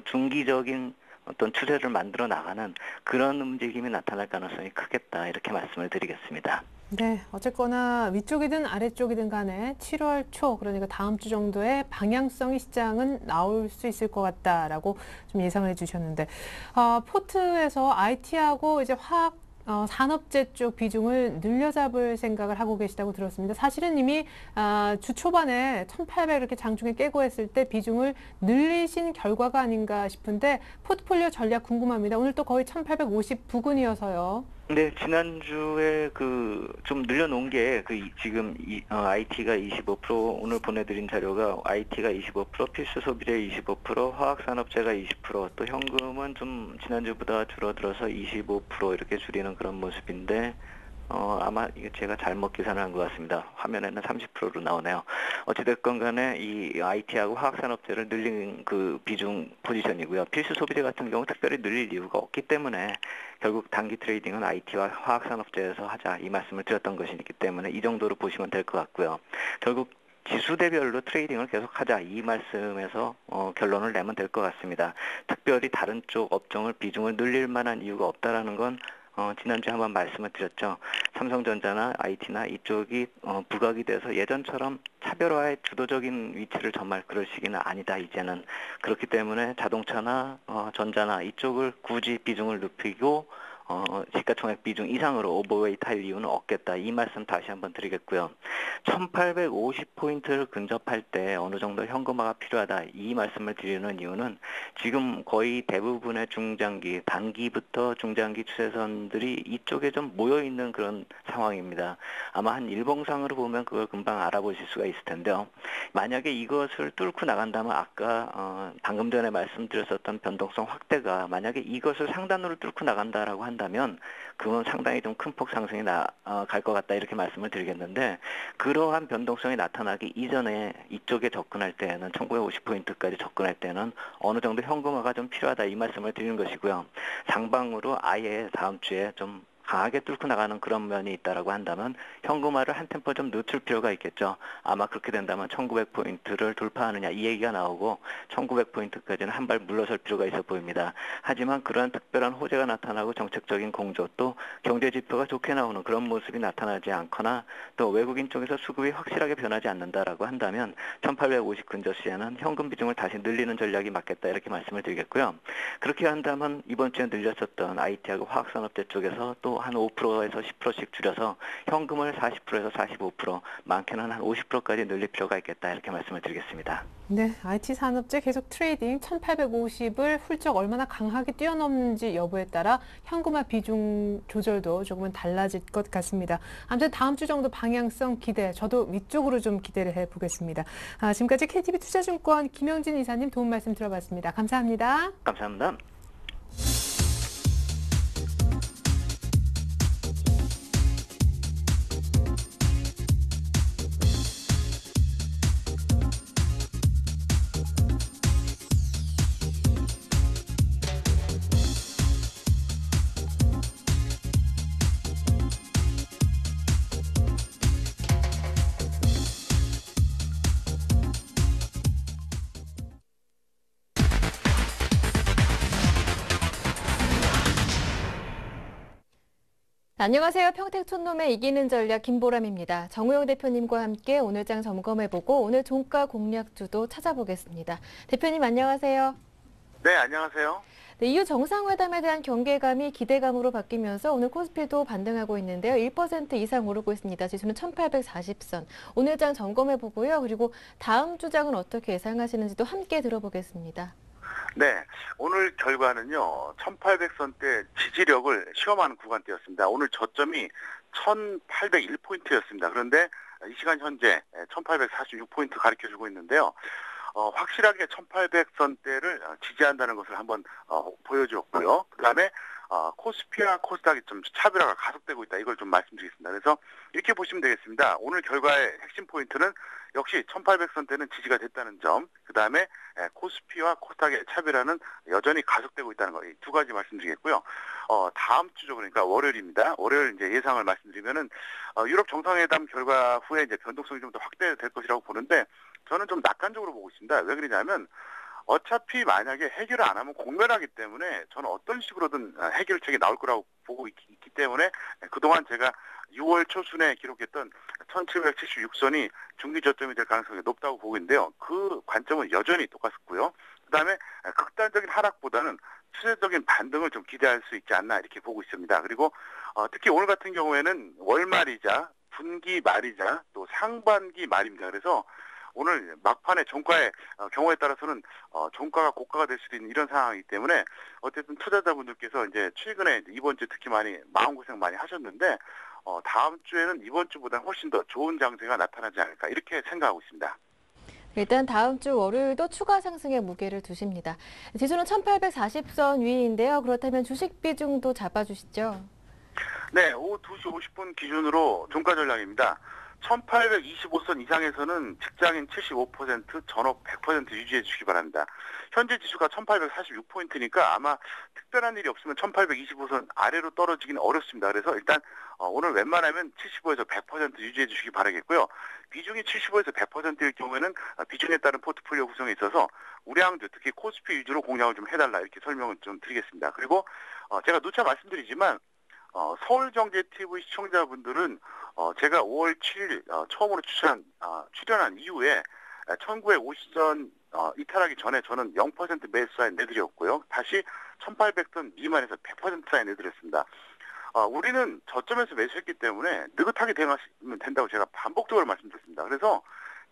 중기적인 어떤 추세를 만들어 나가는 그런 움직임이 나타날 가능성이 크겠다, 이렇게 말씀을 드리겠습니다. 네, 어쨌거나 위쪽이든 아래쪽이든 간에 7월 초, 그러니까 다음 주 정도에 방향성이 시장은 나올 수 있을 것 같다라고 좀 예상을 해주셨는데, 포트에서 IT하고 이제 화학 산업재 쪽 비중을 늘려잡을 생각을 하고 계시다고 들었습니다. 사실은 이미 주 초반에 1,800 이렇게 장중에 깨고 했을 때 비중을 늘리신 결과가 아닌가 싶은데, 포트폴리오 전략 궁금합니다. 오늘 또 거의 1,850 부근이어서요. 네, 지난주에 좀 늘려놓은 게 지금 IT가 25%, 오늘 보내드린 자료가 IT가 25%, 필수 소비재 25%, 화학산업재가 20%, 또 현금은 좀 지난주보다 줄어들어서 25% 이렇게 줄이는 그런 모습인데, 아마 이게 제가 잘못 계산을 한 것 같습니다. 화면에는 30%로 나오네요. 어찌됐건 간에 이 IT하고 화학산업재를 늘린 그 비중 포지션이고요. 필수 소비재 같은 경우 특별히 늘릴 이유가 없기 때문에 결국 단기 트레이딩은 IT와 화학산업재에서 하자, 이 말씀을 드렸던 것이기 때문에 이 정도로 보시면 될 것 같고요. 결국 지수대별로 트레이딩을 계속하자, 이 말씀에서 결론을 내면 될 것 같습니다. 특별히 다른 쪽 업종을 비중을 늘릴 만한 이유가 없다라는 건 지난주에 한번 말씀을 드렸죠. 삼성전자나 IT나 이쪽이 부각이 돼서 예전처럼 차별화의 주도적인 위치를 점할 그럴 시기는 아니다, 이제는. 그렇기 때문에 자동차나 전자나 이쪽을 굳이 비중을 높이고 시가총액 비중 이상으로 오버웨이트 할 이유는 없겠다, 이 말씀 다시 한번 드리겠고요. 1850포인트를 근접할 때 어느 정도 현금화가 필요하다, 이 말씀을 드리는 이유는 지금 거의 대부분의 중장기, 단기부터 중장기 추세선들이 이쪽에 좀 모여있는 그런 상황입니다. 아마 한 일봉상으로 보면 그걸 금방 알아보실 수가 있을 텐데요. 만약에 이것을 뚫고 나간다면, 아까 방금 전에 말씀드렸었던 변동성 확대가 만약에 이것을 상단으로 뚫고 나간다라고 한다면, 그건 상당히 좀 큰 폭 상승이 갈 것 같다, 이렇게 말씀을 드리겠는데, 그러한 변동성이 나타나기 이전에 이쪽에 접근할 때에는 1950포인트까지 접근할 때는 어느 정도 현금화가 좀 필요하다 이 말씀을 드리는 것이고요. 상방으로 아예 다음 주에 좀 강하게 뚫고 나가는 그런 면이 있다라고 한다면 현금화를 한 템포 좀 늦출 필요가 있겠죠. 아마 그렇게 된다면 1900포인트를 돌파하느냐 이 얘기가 나오고 1900포인트까지는 한 발 물러설 필요가 있어 보입니다. 하지만 그러한 특별한 호재가 나타나고 정책적인 공조 또 경제 지표가 좋게 나오는 그런 모습이 나타나지 않거나 또 외국인 쪽에서 수급이 확실하게 변하지 않는다라고 한다면 1850 근저 시에는 현금 비중을 다시 늘리는 전략이 맞겠다 이렇게 말씀을 드리겠고요. 그렇게 한다면 이번 주에 늘렸었던 IT하고 화학산업재 쪽에서 또 한 5%에서 10%씩 줄여서 현금을 40%에서 45%, 많게는 한 50%까지 늘릴 필요가 있겠다 이렇게 말씀을 드리겠습니다. 네, IT 산업재 계속 트레이딩 1850을 훌쩍 얼마나 강하게 뛰어넘는지 여부에 따라 현금화 비중 조절도 조금은 달라질 것 같습니다. 아무튼 다음 주 정도 방향성 기대, 저도 위쪽으로 좀 기대를 해보겠습니다. 지금까지 KTB 투자증권 김영진 이사님 도움 말씀 들어봤습니다. 감사합니다. 감사합니다. 안녕하세요. 평택촌놈의 이기는 전략 김보람입니다. 정우영 대표님과 함께 오늘장 점검해보고 오늘 종가 공략주도 찾아보겠습니다. 대표님 안녕하세요. 네, 안녕하세요. 네, EU 정상회담에 대한 경계감이 기대감으로 바뀌면서 오늘 코스피도 반등하고 있는데요. 1% 이상 오르고 있습니다. 지수는 1840선. 오늘장 점검해보고요. 그리고 다음 주장은 어떻게 예상하시는지도 함께 들어보겠습니다. 네, 오늘 결과는요, 1800선대 지지력을 시험하는 구간대였습니다. 오늘 저점이 1801포인트였습니다. 그런데 이 시간 현재 1846포인트 가리켜주고 있는데요. 확실하게 1800선대를 지지한다는 것을 한번 보여주었고요. 그 다음에 코스피와 코스닥이 좀 차별화가 가속되고 있다. 이걸 좀 말씀드리겠습니다. 그래서 이렇게 보시면 되겠습니다. 오늘 결과의 핵심 포인트는 역시 1800선대는 지지가 됐다는 점, 그 다음에 코스피와 코스닥의 차별화는 여전히 가속되고 있다는 거, 이 두 가지 말씀드리겠고요. 다음 주죠. 그러니까 월요일입니다. 월요일 이제 예상을 말씀드리면은 유럽 정상회담 결과 후에 이제 변동성이 좀 더 확대될 것이라고 보는데 저는 좀 낙관적으로 보고 있습니다. 왜 그러냐면 어차피 만약에 해결을 안 하면 공멸하기 때문에 저는 어떤 식으로든 해결책이 나올 거라고 보고 있기 때문에 그동안 제가 6월 초순에 기록했던 1776선이 중기 저점이 될 가능성이 높다고 보고 있는데요. 그 관점은 여전히 똑같고요. 그다음에 극단적인 하락보다는 추세적인 반등을 좀 기대할 수 있지 않나 이렇게 보고 있습니다. 그리고 특히 오늘 같은 경우에는 월말이자 분기 말이자 또 상반기 말입니다. 그래서 오늘 막판에 종가의 경우에 따라서는 종가가 고가가 될 수도 있는 이런 상황이기 때문에 어쨌든 투자자분들께서 이제 최근에 이번 주 특히 많이 마음고생 많이 하셨는데 다음 주에는 이번 주보다 훨씬 더 좋은 장세가 나타나지 않을까 이렇게 생각하고 있습니다. 일단 다음 주 월요일도 추가 상승에 무게를 두십니다. 지수는 1840선 위인데요. 그렇다면 주식 비중도 잡아주시죠. 네, 오후 2시 50분 기준으로 종가 전략입니다. 1825선 이상에서는 직장인 75%, 전업 100% 유지해 주시기 바랍니다. 현재 지수가 1846포인트니까 아마 특별한 일이 없으면 1825선 아래로 떨어지기는 어렵습니다. 그래서 일단 오늘 웬만하면 75에서 100% 유지해 주시기 바라겠고요. 비중이 75에서 100%일 경우에는 비중에 따른 포트폴리오 구성에 있어서 우량주, 특히 코스피 위주로 공략을 좀 해달라 이렇게 설명을 좀 드리겠습니다. 그리고 제가 누차 말씀드리지만 서울경제TV 시청자분들은 제가 5월 7일 처음으로 출연한 이후에 1950선 이탈하기 전에 저는 0% 매수 사인 내드렸고요. 다시 1800선 미만에서 100% 사인 내드렸습니다. 우리는 저점에서 매수했기 때문에 느긋하게 대응하시면 된다고 제가 반복적으로 말씀드렸습니다. 그래서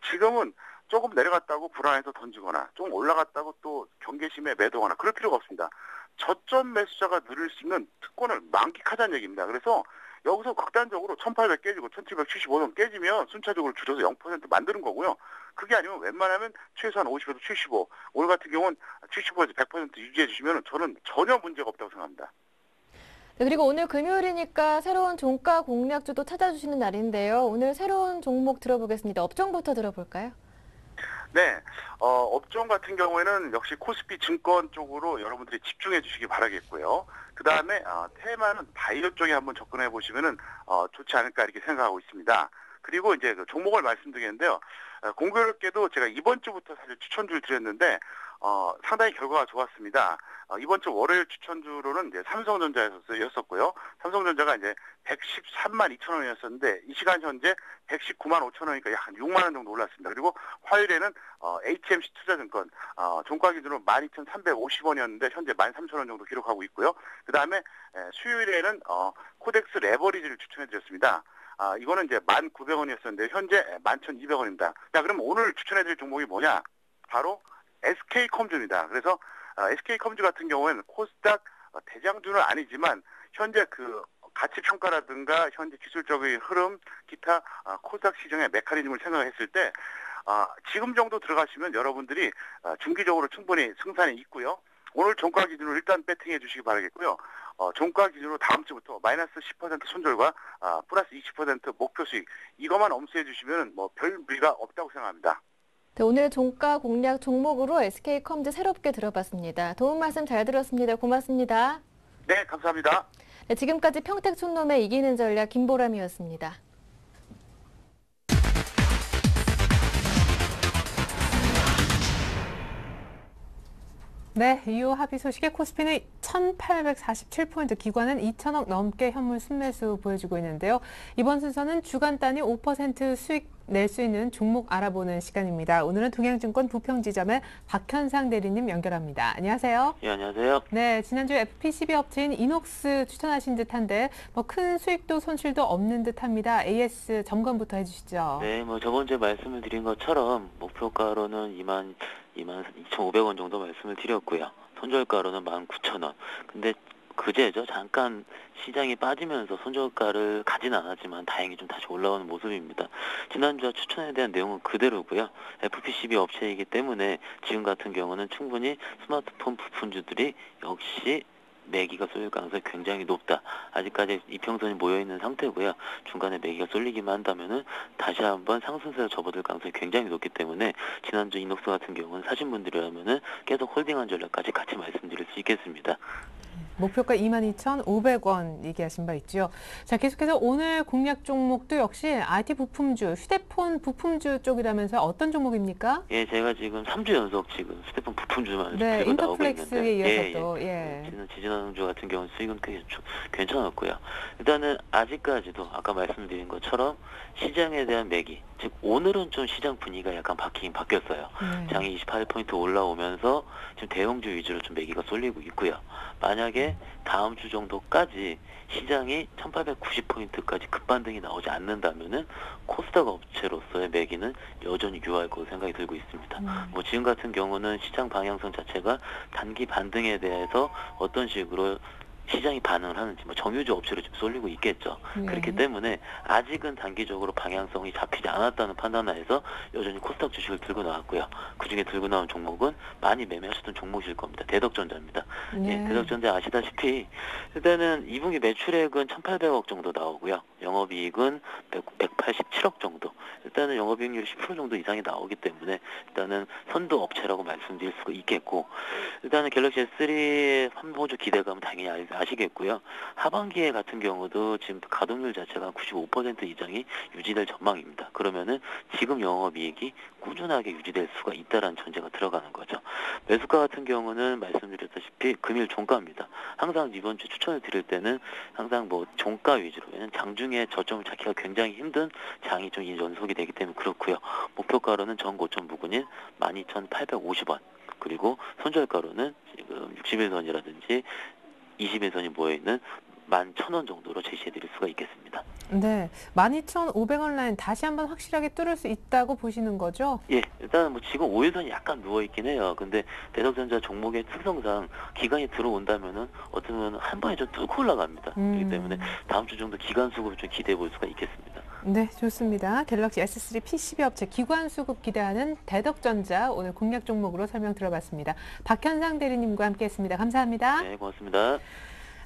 지금은 조금 내려갔다고 불안해서 던지거나 좀 올라갔다고 또 경계심에 매도하거나 그럴 필요가 없습니다. 저점 매수자가 누릴 수 있는 특권을 만끽하자는 얘기입니다. 그래서 여기서 극단적으로 1800 깨지고 1775선 깨지면 순차적으로 줄여서 0% 만드는 거고요. 그게 아니면 웬만하면 최소한 50에서 75, 오늘 같은 경우는 75에서 100% 유지해 주시면 저는 전혀 문제가 없다고 생각합니다. 네, 그리고 오늘 금요일이니까 새로운 종가 공략주도 찾아주시는 날인데요. 오늘 새로운 종목 들어보겠습니다. 업종부터 들어볼까요? 네, 업종 같은 경우에는 역시 코스피 증권 쪽으로 여러분들이 집중해 주시기 바라겠고요. 그 다음에 테마는 바이오 쪽에 한번 접근해 보시면은 좋지 않을까 이렇게 생각하고 있습니다. 그리고 이제 그 종목을 말씀드리겠는데요. 공교롭게도 제가 이번 주부터 사실 추천주를 드렸는데 상당히 결과가 좋았습니다. 이번 주 월요일 추천주로는 이제 삼성전자였었고요. 삼성전자가 이제 113만 2천 원이었었는데 이 시간 현재 119만 5천 원이니까 약 한 6만 원 정도 올랐습니다. 그리고 화요일에는 HMC 투자증권 종가 기준으로 12,350원이었는데 현재 13,000원 정도 기록하고 있고요. 그 다음에 수요일에는 코덱스 레버리지를 추천해드렸습니다. 이거는 이제 1,900원이었었는데 현재 11,200원입니다. 자, 그럼 오늘 추천해드릴 종목이 뭐냐? 바로 SK컴주입니다. 그래서 SK컴주 같은 경우에는 코스닥 대장주는 아니지만 현재 그 가치 평가라든가 현재 기술적인 흐름, 기타 코스닥 시장의 메커니즘을 생각했을 때 지금 정도 들어가시면 여러분들이 중기적으로 충분히 승산이 있고요. 오늘 종가 기준으로 일단 배팅해 주시기 바라겠고요. 종가 기준으로 다음 주부터 마이너스 10% 손절과 플러스 20% 목표 수익 이것만 엄수해 주시면 뭐 별 무리가 없다고 생각합니다. 네, 오늘 종가 공략 종목으로 SK컴즈 새롭게 들어봤습니다. 도움 말씀 잘 들었습니다. 고맙습니다. 네, 감사합니다. 네, 지금까지 평택촌놈의 이기는 전략 김보람이었습니다. 네, 이후 합의 소식에 코스피는 1,847포인트, 기관은 2천억 넘게 현물 순매수 보여주고 있는데요. 이번 순서는 주간 단위 5% 수익 낼 수 있는 종목 알아보는 시간입니다. 오늘은 동양증권 부평지점의 박현상 대리님 연결합니다. 안녕하세요. 예, 안녕하세요. 네, 지난주 FPCB 업체인 이녹스 추천하신 듯한데 뭐 큰 수익도 손실도 없는 듯합니다. AS 점검부터 해주시죠. 네, 뭐 저번 주에 말씀을 드린 것처럼 목표가로는 22,500원 정도 말씀을 드렸고요. 손절가로는 19,000원. 근데 그제죠. 잠깐 시장이 빠지면서 손절가를 가진 않았지만 다행히 좀 다시 올라오는 모습입니다. 지난주와 추천에 대한 내용은 그대로고요. FPCB 업체이기 때문에 지금 같은 경우는 충분히 스마트폰 부품주들이 역시 매기가 쏠릴 가능성이 굉장히 높다. 아직까지 이평선이 모여있는 상태고요. 중간에 매기가 쏠리기만 한다면은 다시 한번 상승세로 접어들 가능성이 굉장히 높기 때문에 지난주 이녹스 같은 경우는 사신 분들이라면은 계속 홀딩한 전략까지 같이 말씀드릴 수 있겠습니다. 목표가 22,500원 얘기하신 바 있죠. 자, 계속해서 오늘 공략 종목도 역시 IT 부품주, 휴대폰 부품주 쪽이라면서 어떤 종목입니까? 예, 제가 지금 3주 연속 지금 휴대폰 부품주만 네, 들고 나오고 인터플렉스에 있는데 이어서 또 예. 지난주 같은 경우는 수익은 꽤 괜찮았고요. 일단은 아직까지도 아까 말씀드린 것처럼 시장에 대한 매기, 즉 오늘은 좀 시장 분위기가 약간 바뀌었어요. 장이 28포인트 올라오면서 지금 대형주 위주로 좀 매기가 쏠리고 있고요. 만약에 다음 주 정도까지 시장이 1890포인트까지 급반등이 나오지 않는다면은 코스닥 업체로서의 매기는 여전히 유효할 것으로 생각이 들고 있습니다. 뭐 지금 같은 경우는 시장 방향성 자체가 단기 반등에 대해서 어떤 식으로 시장이 반응을 하는지 뭐 정유주 업체로 좀 쏠리고 있겠죠. 그렇기 때문에 아직은 단기적으로 방향성이 잡히지 않았다는 판단하에서 여전히 코스닥 주식을 들고 나왔고요. 그중에 들고 나온 종목은 많이 매매하셨던 종목일 겁니다. 대덕전자입니다. 예, 대덕전자 아시다시피 일단은 2분기 매출액은 1,800억 정도 나오고요. 영업이익은 187억 정도. 일단은 영업이익률이 10% 정도 이상이 나오기 때문에 일단은 선두 업체라고 말씀드릴 수가 있겠고, 일단은 갤럭시 S3의 3호주 기대감은 당연히 아시겠고요. 하반기에 같은 경우도 지금 가동률 자체가 95% 이상이 유지될 전망입니다. 그러면은 지금 영업이익이 꾸준하게 유지될 수가 있다라는 전제가 들어가는 거죠. 매수가 같은 경우는 말씀드렸다시피 금일 종가입니다. 항상 이번 주 추천을 드릴 때는 항상 뭐 종가 위주로, 왜냐면 장중에 저점을 찾기가 굉장히 힘든 장이 좀 연속이 되기 때문에 그렇고요. 목표가로는 전고점 부근인 12,850원, 그리고 손절가로는 지금 61선이라든지 21선이 모여있는 11,000원 정도로 제시해드릴 수가 있겠습니다. 네, 12,500원 라인 다시 한번 확실하게 뚫을 수 있다고 보시는 거죠? 예, 일단 뭐 지금 5일선이 약간 누워있긴 해요. 근데 대덕전자 종목의 특성상 기간이 들어온다면은 어쩌면 한 번에 좀 뚫고 올라갑니다. 그렇기 때문에 다음 주 정도 기간 수급을 좀 기대해 볼 수가 있겠습니다. 네, 좋습니다. 갤럭시 S3 PCB 업체 기관 수급 기대하는 대덕전자 오늘 공략 종목으로 설명 들어봤습니다. 박현상 대리님과 함께했습니다. 감사합니다. 네, 고맙습니다.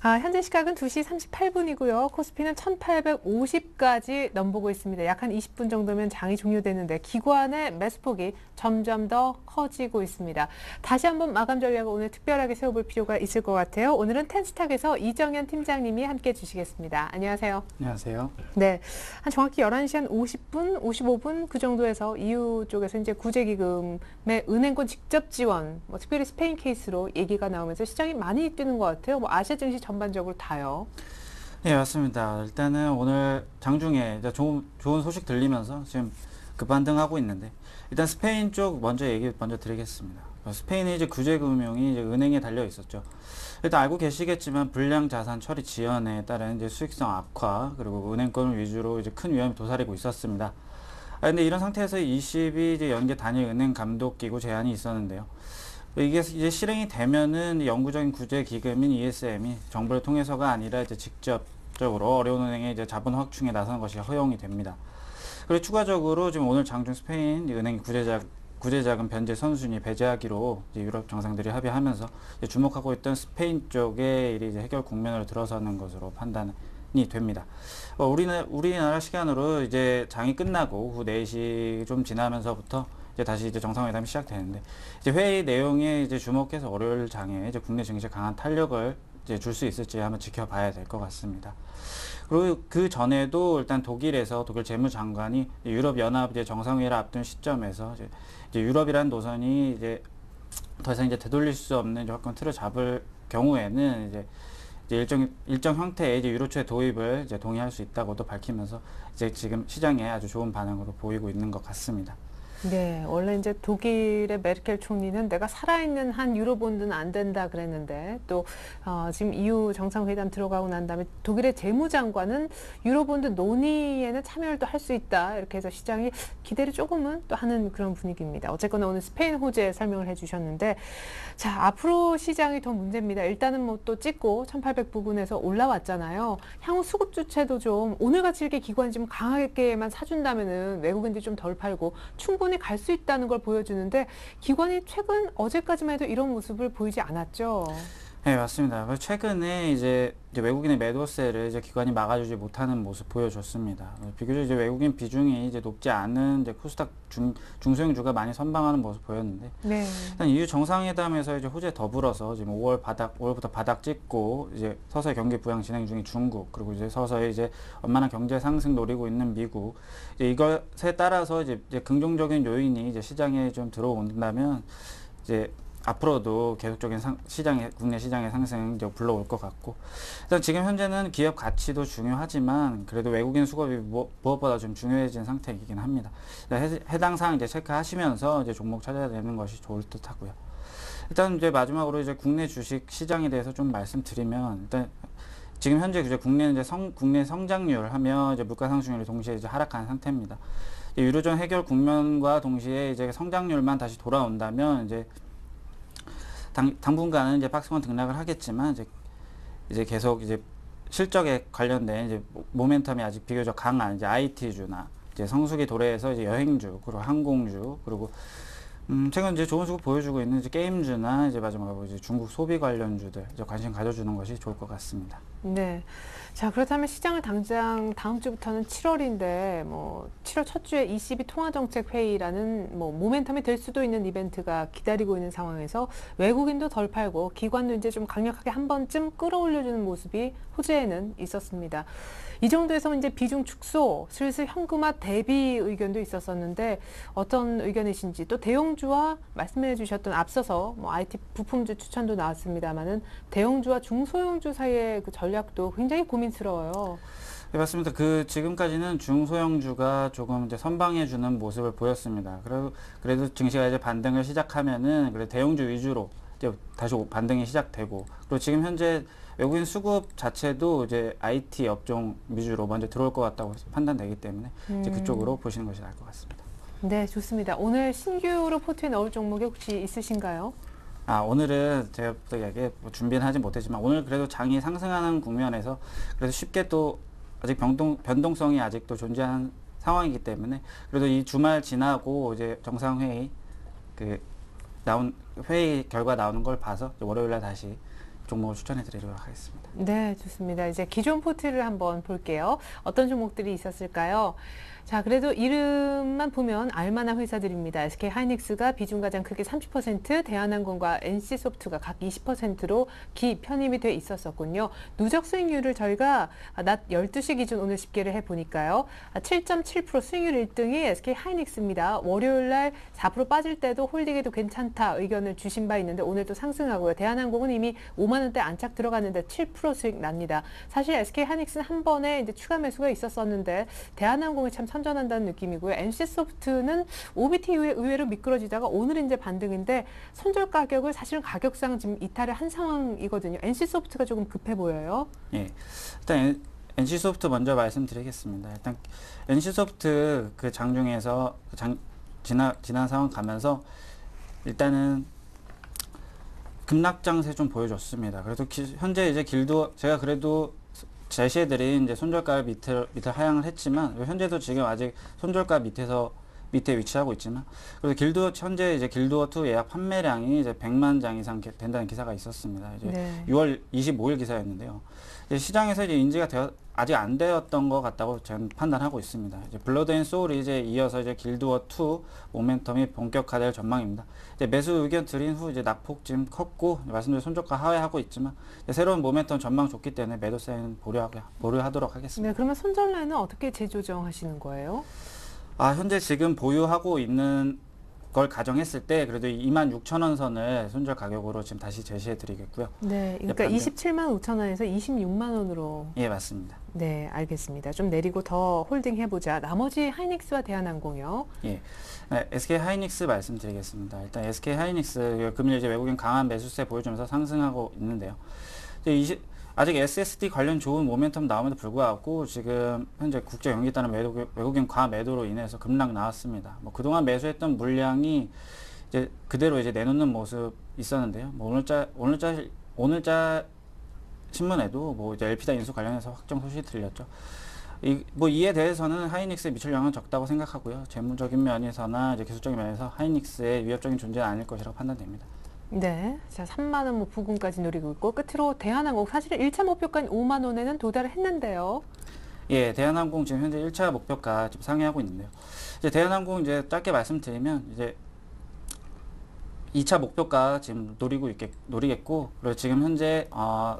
현재 시각은 2시 38분이고요. 코스피는 1850까지 넘보고 있습니다. 약 한 20분 정도면 장이 종료되는데 기관의 매수폭이 점점 더 커지고 있습니다. 다시 한번 마감 전략을 오늘 특별하게 세워볼 필요가 있을 것 같아요. 오늘은 텐스탁에서 이정현 팀장님이 함께 해주시겠습니다. 안녕하세요. 안녕하세요. 네, 한 정확히 11시 한 50분, 55분 그 정도에서 EU 쪽에서 이제 구제기금의 은행권 직접 지원, 특별히 스페인 케이스로 얘기가 나오면서 시장이 많이 뛰는 것 같아요. 아시아 증시 전반적으로 다요. 네, 맞습니다. 일단은 오늘 장중에 이제 좋은 소식 들리면서 지금 급반등하고 있는데, 일단 스페인 쪽 얘기 먼저 드리겠습니다. 스페인의 이제 구제금융이 이제 은행에 달려 있었죠. 일단 알고 계시겠지만 불량 자산 처리 지연에 따른 이제 수익성 악화, 그리고 은행권을 위주로 이제 큰 위험이 도사리고 있었습니다. 근데 이런 상태에서 20이 이제 연계 단일 은행 감독 기구 제한이 있었는데요. 이게 이제 실행이 되면은 영구적인 구제 기금인 ESM이 정부를 통해서가 아니라 이제 직접적으로 어려운 은행의 이제 자본 확충에 나서는 것이 허용이 됩니다. 그리고 추가적으로 지금 오늘 장중 스페인 은행 구제자금 변제 선순위 배제하기로 이제 유럽 정상들이 합의하면서 이제 주목하고 있던 스페인 쪽의 일이 이제 해결 국면으로 들어서는 것으로 판단이 됩니다. 우리나라 시간으로 이제 장이 끝나고 오후 4시 좀 지나면서부터 이제 다시 이제 정상회담이 시작되는데, 이제 회의 내용에 이제 주목해서 월요일 장에 이제 국내 증시에 강한 탄력을 이제 줄 수 있을지 한번 지켜봐야 될 것 같습니다. 그리고 그 전에도 일단 독일 재무장관이 유럽 연합 이제 정상회의를 앞둔 시점에서 이제 유럽이라는 노선이 이제 더 이상 이제 되돌릴 수 없는 이제 확건 틀을 잡을 경우에는 이제 일정 형태의 이제 유로초의 도입을 이제 동의할 수 있다고도 밝히면서 이제 지금 시장에 아주 좋은 반응으로 보이고 있는 것 같습니다. 네, 원래 이제 독일의 메르켈 총리는 내가 살아있는 한 유로본드는 안 된다 그랬는데, 또 지금 EU 정상회담 들어가고 난 다음에 독일의 재무장관은 유로본드 논의에는 참여를 또 할 수 있다, 이렇게 해서 시장이 기대를 조금은 또 하는 그런 분위기입니다. 어쨌거나 오늘 스페인 호재 설명을 해주셨는데, 자, 앞으로 시장이 더 문제입니다. 일단은 뭐 또 찍고 1800 부근에서 올라왔잖아요. 향후 수급 주체도 좀 오늘같이 이렇게 기관이 좀 강하게만 사준다면은 외국인들이 좀 덜 팔고 충분히 갈 수 있다는 걸 보여주는데, 기관이 최근 어제까지만 해도 이런 모습을 보이지 않았죠. 네, 맞습니다. 최근에 이제 외국인의 매도세를 이제 기관이 막아주지 못하는 모습 보여줬습니다. 비교적 이제 외국인 비중이 이제 높지 않은 이제 코스닥 중소형주가 많이 선방하는 모습 보였는데, 네. 일단 EU 정상회담에서 이제 호재 더불어서 지금 5월부터 바닥 찍고 이제 서서히 경기 부양 진행 중인 중국, 그리고 이제 서서히 이제 완만한 경제 상승 노리고 있는 미국, 이제 이것에 따라서 이제 긍정적인 요인이 이제 시장에 좀 들어온다면 이제 앞으로도 계속적인 국내 시장의 상승 이제 불러올 것 같고, 일단 지금 현재는 기업 가치도 중요하지만 그래도 외국인 수급이 무엇보다 좀 중요해진 상태이긴 합니다. 해당 사항 이제 체크하시면서 이제 종목 찾아야 되는 것이 좋을 듯하고요. 일단 이제 마지막으로 이제 국내 주식 시장에 대해서 좀 말씀드리면, 일단 지금 현재 이제 국내 성장률 하며 이제 물가 상승률이 동시에 이제 하락한 상태입니다. 유로존 해결 국면과 동시에 이제 성장률만 다시 돌아온다면 이제 당분간은 이제 박스권 등락을 하겠지만 이제 계속 이제 실적에 관련된 이제 모멘텀이 아직 비교적 강한 이제 IT주나 이제 성수기 도래에서 이제 여행주, 그리고 항공주, 그리고 최근 이제 좋은 수급 보여주고 있는 이제 게임주나 이제 마지막으로 이제 중국 소비 관련주들 이제 관심 가져주는 것이 좋을 것 같습니다. 네. 자, 그렇다면 시장을 당장 다음 주부터는 7월인데 7월 첫 주에 ECB 통화정책회의라는 모멘텀이 될 수도 있는 이벤트가 기다리고 있는 상황에서 외국인도 덜 팔고 기관도 이제 좀 강력하게 한 번쯤 끌어올려주는 모습이 호재에는 있었습니다. 이 정도에서 이제 비중 축소, 슬슬 현금화 대비 의견도 있었었는데 어떤 의견이신지, 또 대형주와 말씀해 주셨던 앞서서 IT 부품주 추천도 나왔습니다만은 대형주와 중소형주 사이의 그 전략도 굉장히 고민스러워요. 네, 맞습니다. 지금까지는 중소형주가 조금 이제 선방해주는 모습을 보였습니다. 그래도 증시가 이제 반등을 시작하면은 그래 대형주 위주로 이제 다시 반등이 시작되고, 그리고 지금 현재 외국인 수급 자체도 이제 IT 업종 위주로 먼저 들어올 것 같다고 판단되기 때문에 이제 그쪽으로 보시는 것이 나을 것 같습니다. 네, 좋습니다. 오늘 신규로 포트에 넣을 종목이 혹시 있으신가요? 오늘은 제가 준비는 하지 못했지만 오늘 그래도 장이 상승하는 국면에서 그래도 쉽게 또 아직 변동성이 아직도 존재하는 상황이기 때문에 그래도 이 주말 지나고 이제 정상회의 나온 회의 결과 나오는 걸 봐서 월요일날 다시 종목을 추천해 드리도록 하겠습니다. 네, 좋습니다. 이제 기존 포트를 한번 볼게요. 어떤 종목들이 있었을까요? 자, 그래도 이름만 보면 알만한 회사들입니다. SK 하이닉스가 비중 가장 크게 30%, 대한항공과 NC소프트가 각 20%로 편입이 돼 있었었군요. 누적 수익률을 저희가 낮 12시 기준 오늘 집계를 해보니까요. 7.7% 수익률 1등이 SK 하이닉스입니다. 월요일 날 4% 빠질 때도 홀딩해도 괜찮다 의견을 주신 바 있는데 오늘 또 상승하고요. 대한항공은 이미 5만 원대 안착 들어갔는데 7% 수익 납니다. 사실 SK 하이닉스는 한 번에 이제 추가 매수가 있었었는데 대한항공이 참 선전한다는 느낌이고요. NC소프트는 OBT 이후에 의외로 미끄러지다가 오늘 이제 반등인데 손절 가격을 사실은 가격상 지금 이탈을 한 상황이거든요. NC소프트가 조금 급해 보여요. 예, 일단 NC소프트 먼저 말씀드리겠습니다. 일단 NC소프트 그 장중에서 지난 상황 가면서 일단은 급락장세 좀 보여줬습니다. 그래도 현재 이제 제가 그래도 제시해드린 이제 손절가 밑에 하향을 했지만 현재도 지금 아직 손절가 밑에 위치하고 있지만 그래도 현재 이제 길드워2 예약 판매량이 이제 100만 장 이상 된다는 기사가 있었습니다. 이제 네. 6월 25일 기사였는데요. 이제 시장에서 이제 인지가 아직 안 되었던 것 같다고 저는 판단하고 있습니다. 이제 블러드 앤 소울이 이제 이어서 이제 길드워2 모멘텀이 본격화될 전망입니다. 이제 매수 의견 드린 후 이제 낙폭 지금 컸고 말씀드린 손절가 하회하고 있지만 새로운 모멘텀 전망 좋기 때문에 매도 사인 보류하도록 하겠습니다. 네, 그러면 손절 라인은 어떻게 재조정하시는 거예요? 현재 지금 보유하고 있는 걸 가정했을 때 그래도 26,000원 선을 손절 가격으로 지금 다시 제시해 드리겠고요. 네, 그러니까 27만 5천 원에서 26만 원으로. 예, 맞습니다. 네, 알겠습니다. 좀 내리고 더 홀딩 해보자. 나머지 하이닉스와 대한항공이요. 예, 네, SK 하이닉스 말씀드리겠습니다. 일단 SK 하이닉스 금일 이제 외국인 강한 매수세 보여주면서 상승하고 있는데요. 아직 SSD 관련 좋은 모멘텀 나옴에도 불구하고 지금 현재 국제 연기 따른 외국인 과매도로 인해서 급락 나왔습니다. 그동안 매수했던 물량이 이제 그대로 이제 내놓는 모습 있었는데요. 오늘자 신문에도 이제 엘피다 인수 관련해서 확정 소식이 들렸죠. 이에 대해서는 하이닉스에 미칠 영향은 적다고 생각하고요. 재무적인 면에서나 이제 기술적인 면에서 하이닉스의 위협적인 존재는 아닐 것이라고 판단됩니다. 네, 자 3만 원 부근까지 노리고 있고 끝으로 대한항공 사실은 1차 목표가인 5만 원에는 도달을 했는데요. 예, 대한항공 지금 현재 1차 목표가 지금 상회하고 있는데요. 이제 대한항공 이제 짧게 말씀드리면 이제 2차 목표가 지금 노리겠고 그리고 지금 현재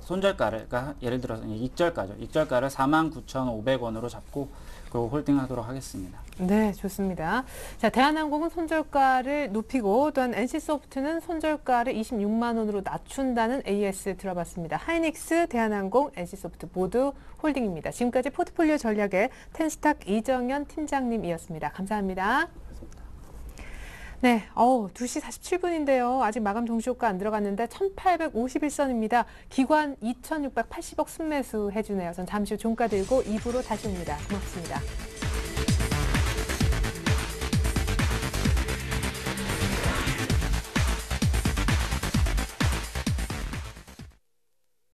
손절가를 그러니까 예를 들어서 익절가를 49,500원으로 잡고 그리고 홀딩하도록 하겠습니다. 네, 좋습니다. 자, 대한항공은 손절가를 높이고 또한 NC소프트는 손절가를 26만 원으로 낮춘다는 AS 들어봤습니다. 하이닉스, 대한항공, NC소프트 모두 홀딩입니다. 지금까지 포트폴리오 전략의 텐스탁 이정현 팀장님이었습니다. 감사합니다. 네, 2시 47분인데요. 아직 마감 동시효과 안 들어갔는데 1851선입니다. 기관 2680억 순매수 해주네요. 전 잠시 후 종가 들고 2부로 다시 옵니다. 고맙습니다.